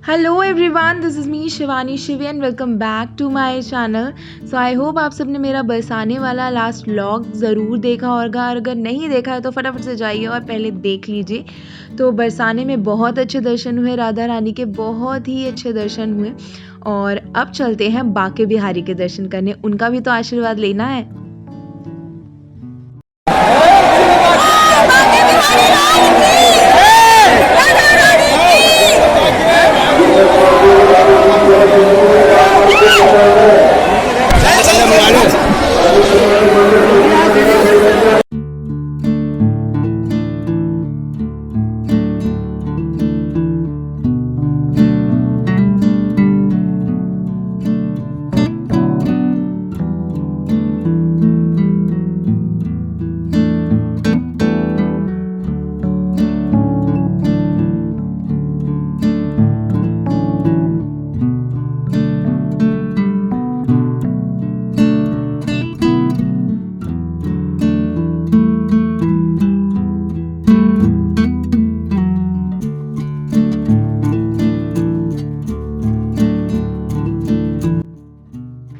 Hello everyone, this is me Shivani Shivi and welcome back to my channel. So I hope आप सबने मेरा बरसाने वाला लास्ट व्लॉग ज़रूर देखा होगा, और अगर नहीं देखा है तो फटाफट से जाइए और पहले देख लीजिए। तो बरसाने में बहुत अच्छे दर्शन हुए, राधा रानी के बहुत ही अच्छे दर्शन हुए। और अब चलते हैं बाके बिहारी के दर्शन करने, उनका भी तो आशीर्वाद लेना है।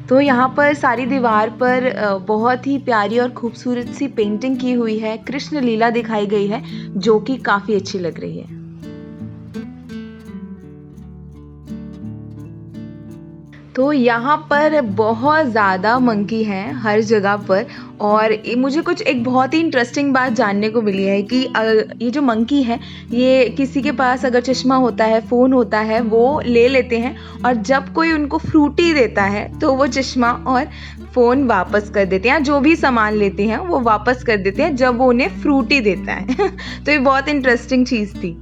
तो यहाँ पर सारी दीवार पर बहुत ही प्यारी और खूबसूरत सी पेंटिंग की हुई है, कृष्ण लीला दिखाई गई है, जो कि काफ़ी अच्छी लग रही है। तो यहाँ पर बहुत ज़्यादा मंकी हैं हर जगह पर, और मुझे कुछ एक बहुत ही इंटरेस्टिंग बात जानने को मिली है कि ये जो मंकी है, ये किसी के पास अगर चश्मा होता है, फ़ोन होता है, वो ले लेते हैं, और जब कोई उनको फ्रूटी देता है तो वो चश्मा और फ़ोन वापस कर देते हैं, जो भी सामान लेते हैं वो वापस कर देते हैं जब वो उन्हें फ्रूटी देता है। तो ये बहुत इंटरेस्टिंग चीज़ थी।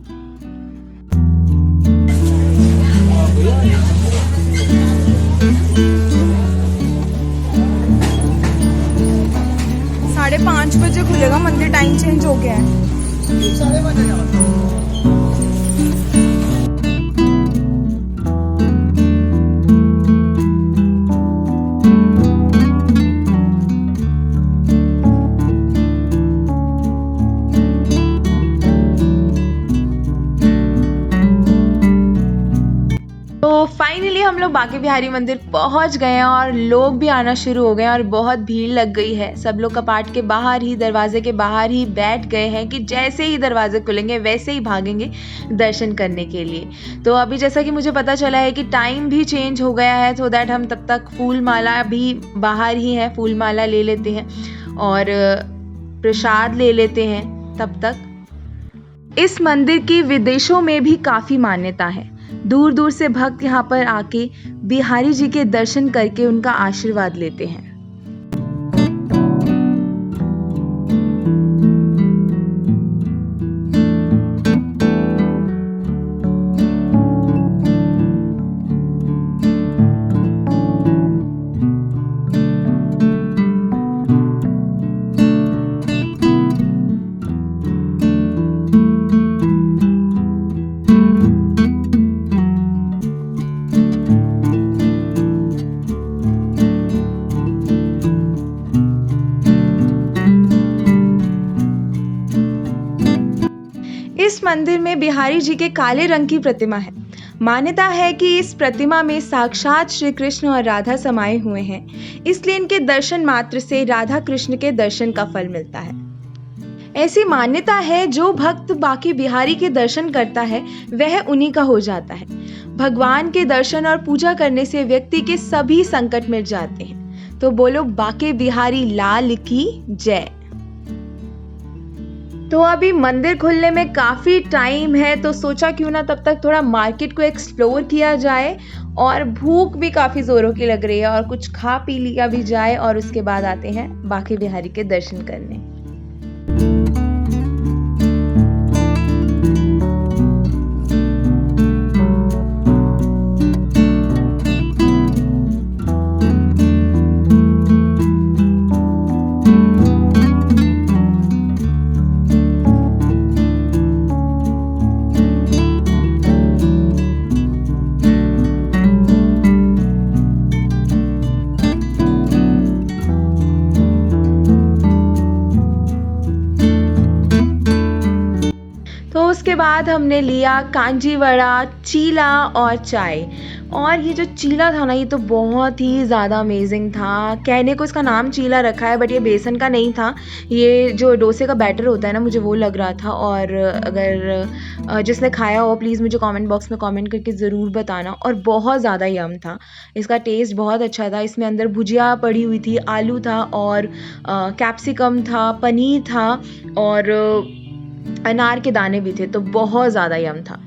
साढ़े 5 बजे खुलेगा मंदिर, टाइम चेंज हो गया है। तो फाइनली हम लोग बाके बिहारी मंदिर पहुंच गए हैं और लोग भी आना शुरू हो गए हैं और बहुत भीड़ लग गई है। सब लोग कपाट के बाहर ही, दरवाजे के बाहर ही बैठ गए हैं कि जैसे ही दरवाजे खुलेंगे वैसे ही भागेंगे दर्शन करने के लिए। तो अभी जैसा कि मुझे पता चला है कि टाइम भी चेंज हो गया है, सो दैट हम तब तक फूल माला भी बाहर ही है, फूल माला ले लेते हैं और प्रसाद ले लेते हैं तब तक। इस मंदिर की विदेशों में भी काफ़ी मान्यता है। दूर दूर से भक्त यहाँ पर आके बिहारी जी के दर्शन करके उनका आशीर्वाद लेते हैं। इस मंदिर में बिहारी जी के काले रंग की प्रतिमा है। मान्यता है कि इस प्रतिमा में साक्षात श्री कृष्ण और राधा समाये हुए हैं, इसलिए इनके दर्शन मात्र से राधा कृष्ण के दर्शन का फल मिलता है। ऐसी मान्यता है, जो भक्त बाके बिहारी के दर्शन करता है वह उन्हीं का हो जाता है। भगवान के दर्शन और पूजा करने से व्यक्ति के सभी संकट मिट जाते हैं। तो बोलो बाके बिहारी लाल की जय। तो अभी मंदिर खुलने में काफ़ी टाइम है, तो सोचा क्यों ना तब तक थोड़ा मार्केट को एक्सप्लोर किया जाए, और भूख भी काफ़ी ज़ोरों की लग रही है और कुछ खा पी लिया भी जाए, और उसके बाद आते हैं बाके बिहारी के दर्शन करने। बाद हमने लिया कांजी वड़ा, चीला और चाय। और ये जो चीला था ना, ये तो बहुत ही ज़्यादा अमेजिंग था। कहने को इसका नाम चीला रखा है बट ये बेसन का नहीं था, ये जो डोसे का बैटर होता है ना, मुझे वो लग रहा था। और अगर जिसने खाया हो प्लीज़ मुझे कमेंट बॉक्स में कमेंट करके ज़रूर बताना। और बहुत ज़्यादा यम था, इसका टेस्ट बहुत अच्छा था। इसमें अंदर भुजिया पड़ी हुई थी, आलू था और कैप्सिकम था, पनीर था और अनार के दाने भी थे, तो बहुत ज़्यादा यम था।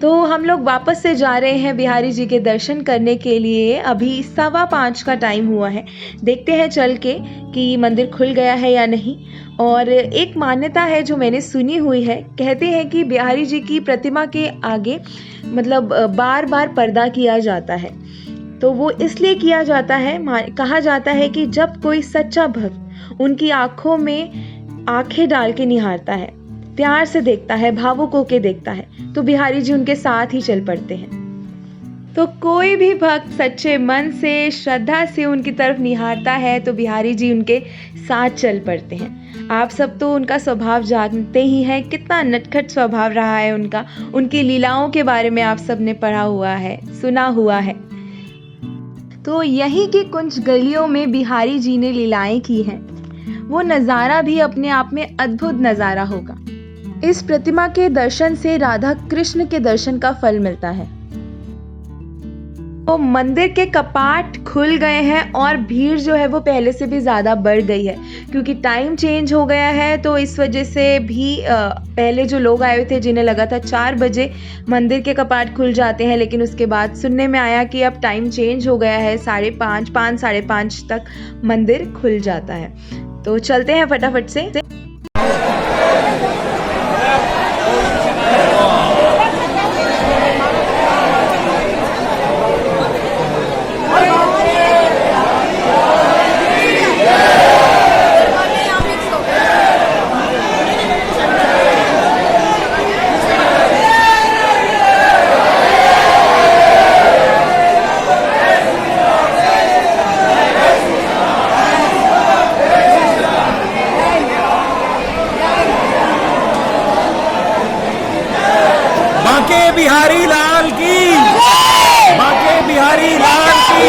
तो हम लोग वापस से जा रहे हैं बिहारी जी के दर्शन करने के लिए। अभी 5:15 का टाइम हुआ है, देखते हैं चल के कि मंदिर खुल गया है या नहीं। और एक मान्यता है जो मैंने सुनी हुई है, कहते हैं कि बिहारी जी की प्रतिमा के आगे मतलब बार बार पर्दा किया जाता है। तो वो इसलिए किया जाता है, कहा जाता है कि जब कोई सच्चा भक्त उनकी आँखों में आंखें डाल के निहारता है, प्यार से देखता है, भावुक होके देखता है, तो बिहारी जी उनके साथ ही चल पड़ते हैं। तो कोई भी भक्त सच्चे मन से, श्रद्धा से उनकी तरफ निहारता है तो बिहारी जी उनके साथ चल पड़ते हैं। आप सब तो उनका स्वभाव जानते ही हैं, कितना नटखट स्वभाव रहा है उनका। उनकी लीलाओं के बारे में आप सब ने पढ़ा हुआ है, सुना हुआ है। तो यहीं की कुछ गलियों में बिहारी जी ने लीलाएं की हैं, वो नज़ारा भी अपने आप में अद्भुत नज़ारा होगा। इस प्रतिमा के दर्शन से राधा कृष्ण के दर्शन का फल मिलता है। तो मंदिर के कपाट खुल गए हैं और भीड़ जो है वो पहले से भी ज़्यादा बढ़ गई है, क्योंकि टाइम चेंज हो गया है। तो इस वजह से भी पहले जो लोग आए हुए थे जिन्हें लगा था 4 बजे मंदिर के कपाट खुल जाते हैं, लेकिन उसके बाद सुनने में आया कि अब टाइम चेंज हो गया है, 5:30 साढ़े 5 तक मंदिर खुल जाता है। तो चलते हैं फटाफट से। बांके बिहारी लाल की, बांके बिहारी लाल की।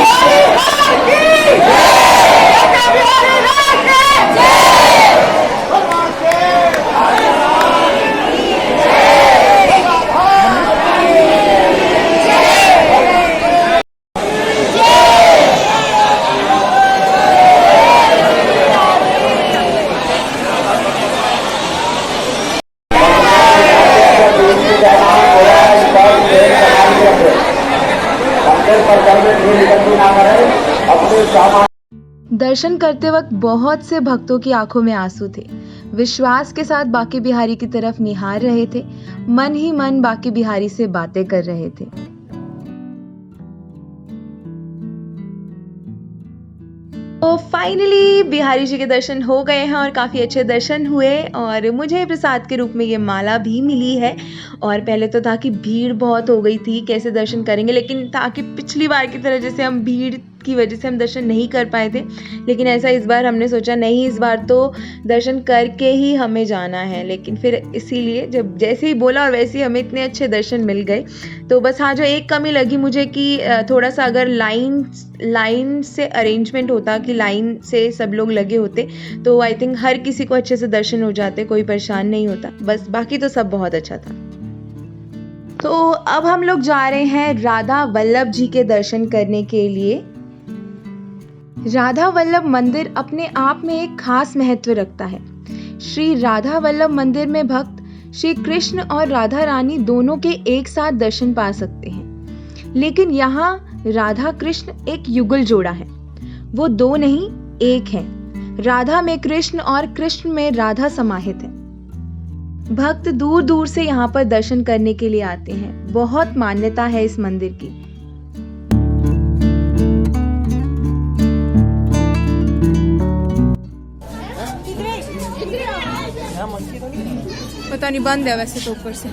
दर्शन करते वक्त बहुत से भक्तों की आंखों में आंसू थे। विश्वास के साथ बांके बिहारी की तरफ निहार रहे थे, मन ही मन बांके बिहारी से बातें कर रहे थे। तो फाइनली बिहारी जी के दर्शन हो गए हैं और काफ़ी अच्छे दर्शन हुए। और मुझे प्रसाद के रूप में ये माला भी मिली है। और पहले तो था कि भीड़ बहुत हो गई थी, कैसे दर्शन करेंगे, लेकिन ताकि पिछली बार की तरह जैसे हम भीड़ की वजह से हम दर्शन नहीं कर पाए थे, लेकिन ऐसा इस बार हमने सोचा नहीं, इस बार तो दर्शन करके ही हमें जाना है। लेकिन फिर इसीलिए जब जैसे ही बोला और वैसे ही हमें इतने अच्छे दर्शन मिल गए। तो बस हाँ, जो एक कमी लगी मुझे कि थोड़ा सा अगर लाइन से अरेंजमेंट होता, कि लाइन से सब लोग लगे होते, तो आई थिंक हर किसी को अच्छे से दर्शन हो जाते, कोई परेशान नहीं होता। बस बाकी तो सब बहुत अच्छा था। तो अब हम लोग जा रहे हैं राधा वल्लभ जी के दर्शन करने के लिए। राधा वल्लभ मंदिर अपने आप में एक खास महत्व रखता है। श्री राधा वल्लभ मंदिर में भक्त श्री कृष्ण और राधा रानी दोनों के एक साथ दर्शन पा सकते हैं। लेकिन यहाँ राधा कृष्ण एक युगल जोड़ा है, वो दो नहीं एक हैं। राधा में कृष्ण और कृष्ण में राधा समाहित है। भक्त दूर दूर से यहाँ पर दर्शन करने के लिए आते हैं। बहुत मान्यता है इस मंदिर की। पता नहीं, बंद है वैसे तो ऊपर से।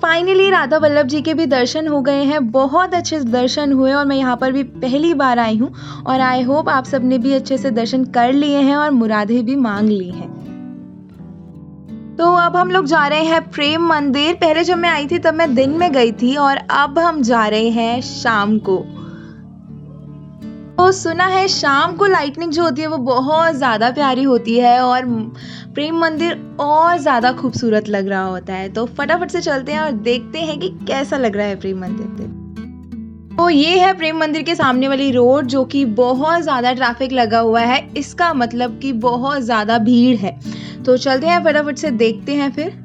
फाइनली राधा वल्लभ जी के भी दर्शन हो गए हैं। बहुत अच्छे दर्शन हुए और मैं यहाँ पर भी पहली बार आई हूँ और आई होप आप सबने भी अच्छे से दर्शन कर लिए हैं और मुरादें भी मांग ली हैं। तो अब हम लोग जा रहे हैं प्रेम मंदिर। पहले जब मैं आई थी तब मैं दिन में गई थी और अब हम जा रहे हैं शाम को। तो सुना है शाम को लाइटनिंग जो होती है वो बहुत ज़्यादा प्यारी होती है और प्रेम मंदिर और ज़्यादा खूबसूरत लग रहा होता है। तो फटाफट से चलते हैं और देखते हैं कि कैसा लग रहा है प्रेम मंदिर। तो ये है प्रेम मंदिर के सामने वाली रोड जो कि बहुत ज़्यादा ट्रैफिक लगा हुआ है। इसका मतलब कि बहुत ज़्यादा भीड़ है। तो चलते हैं फटाफट से देखते हैं फिर।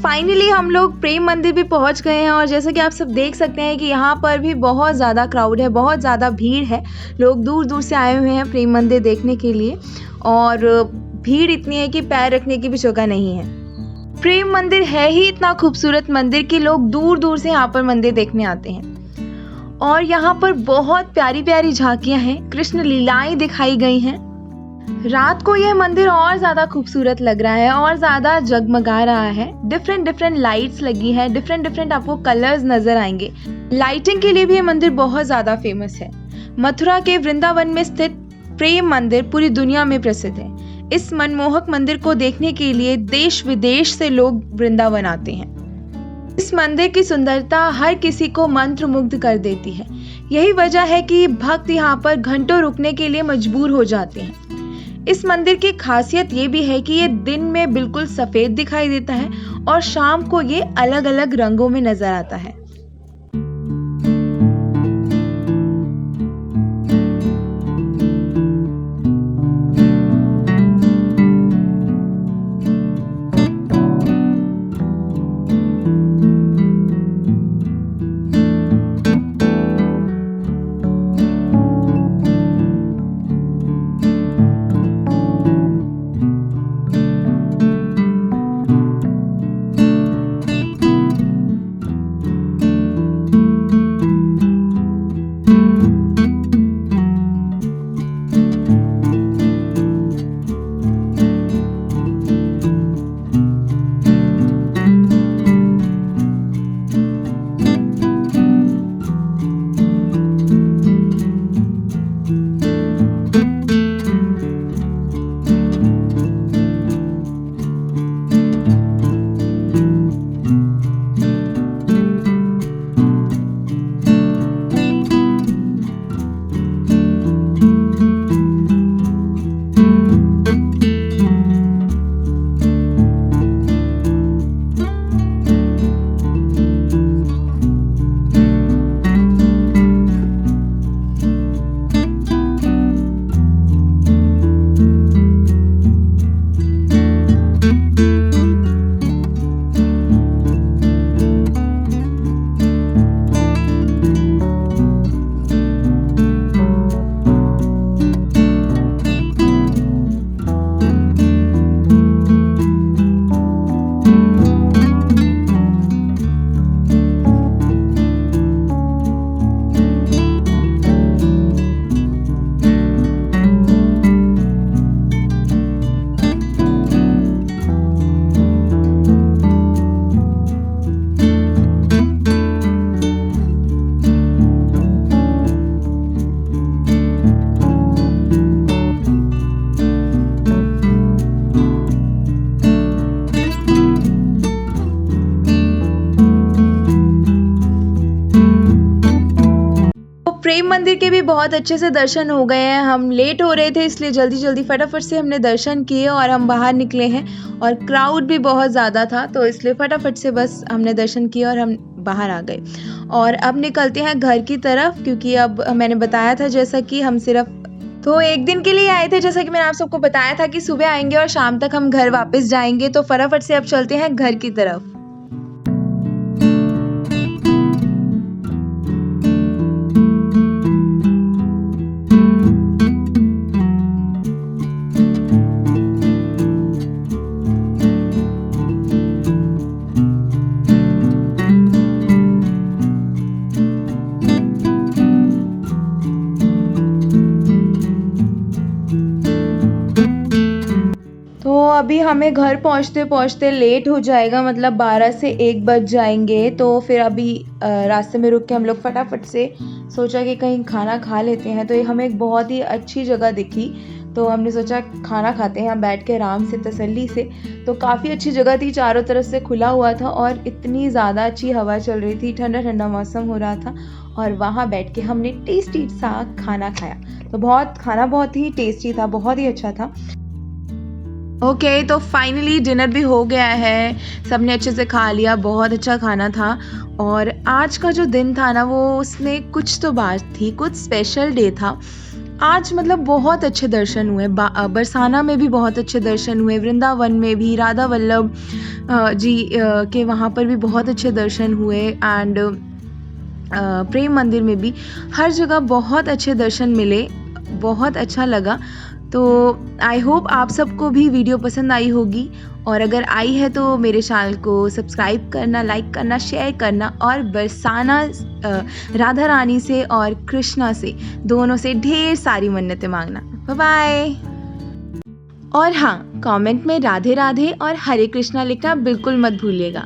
फाइनली हम लोग प्रेम मंदिर भी पहुंच गए हैं और जैसा कि आप सब देख सकते हैं कि यहाँ पर भी बहुत ज़्यादा क्राउड है, बहुत ज़्यादा भीड़ है। लोग दूर दूर से आए हुए हैं प्रेम मंदिर देखने के लिए और भीड़ इतनी है कि पैर रखने की भी जगह नहीं है। प्रेम मंदिर है ही इतना खूबसूरत मंदिर कि लोग दूर दूर से यहाँ पर मंदिर देखने आते हैं और यहाँ पर बहुत प्यारी प्यारी झांकियाँ हैं, कृष्ण लीलाएं दिखाई गई हैं। रात को यह मंदिर और ज़्यादा खूबसूरत लग रहा है और ज़्यादा जगमगा रहा है। डिफरेंट लाइट्स लगी है, डिफरेंट आपको कलर्स नज़र आएंगे। लाइटिंग के लिए भी ये मंदिर बहुत ज़्यादा फेमस है। मथुरा के वृंदावन में स्थित प्रेम मंदिर पूरी दुनिया में प्रसिद्ध है। इस मनमोहक मंदिर को देखने के लिए देश विदेश से लोग वृंदावन आते हैं। इस मंदिर की सुंदरता हर किसी को मंत्रमुग्ध कर देती है। यही वजह है कि भक्त यहाँ पर घंटों रुकने के लिए मजबूर हो जाते हैं। इस मंदिर की खासियत ये भी है कि ये दिन में बिल्कुल सफ़ेद दिखाई देता है और शाम को ये अलग अलग रंगों में नजर आता है। मंदिर के भी बहुत अच्छे से दर्शन हो गए हैं। हम लेट हो रहे थे इसलिए जल्दी जल्दी फटाफट से हमने दर्शन किए और हम बाहर निकले हैं और क्राउड भी बहुत ज़्यादा था तो इसलिए फटाफट से बस हमने दर्शन किए और हम बाहर आ गए। और अब निकलते हैं घर की तरफ क्योंकि अब मैंने बताया था जैसा कि हम सिर्फ तो एक दिन के लिए आए थे, जैसा कि मैंने आप सबको बताया था कि सुबह आएंगे और शाम तक हम घर वापस जाएंगे। तो फटाफट से अब चलते हैं घर की तरफ। तो अभी हमें घर पहुंचते पहुंचते लेट हो जाएगा, मतलब 12 से 1 बज जाएंगे। तो फिर अभी रास्ते में रुक के हम लोग फटाफट से सोचा कि कहीं खाना खा लेते हैं। तो ये हमें एक बहुत ही अच्छी जगह दिखी तो हमने सोचा खाना खाते हैं बैठ के आराम से तसल्ली से। तो काफ़ी अच्छी जगह थी, चारों तरफ से खुला हुआ था और इतनी ज़्यादा अच्छी हवा चल रही थी, ठंडा ठंडा मौसम हो रहा था और वहाँ बैठ के हमने टेस्टी सा खाना खाया। तो खाना बहुत ही टेस्टी था, बहुत ही अच्छा था। ओके तो फाइनली डिनर भी हो गया है, सबने अच्छे से खा लिया, बहुत अच्छा खाना था। और आज का जो दिन था ना वो उसमें कुछ तो बात थी, कुछ स्पेशल डे था आज। मतलब बहुत अच्छे दर्शन हुए, बरसाना में भी बहुत अच्छे दर्शन हुए, वृंदावन में भी, राधा वल्लभ जी के वहाँ पर भी बहुत अच्छे दर्शन हुए एंड प्रेम मंदिर में भी, हर जगह बहुत अच्छे दर्शन मिले, बहुत अच्छा लगा। तो आई होप आप सबको भी वीडियो पसंद आई होगी और अगर आई है तो मेरे चैनल को सब्सक्राइब करना, लाइक करना, शेयर करना और बरसाना राधा रानी से और कृष्णा से दोनों से ढेर सारी मन्नतें मांगना। Bye bye. और हाँ, कमेंट में राधे राधे और हरे कृष्णा लिखना बिल्कुल मत भूलिएगा।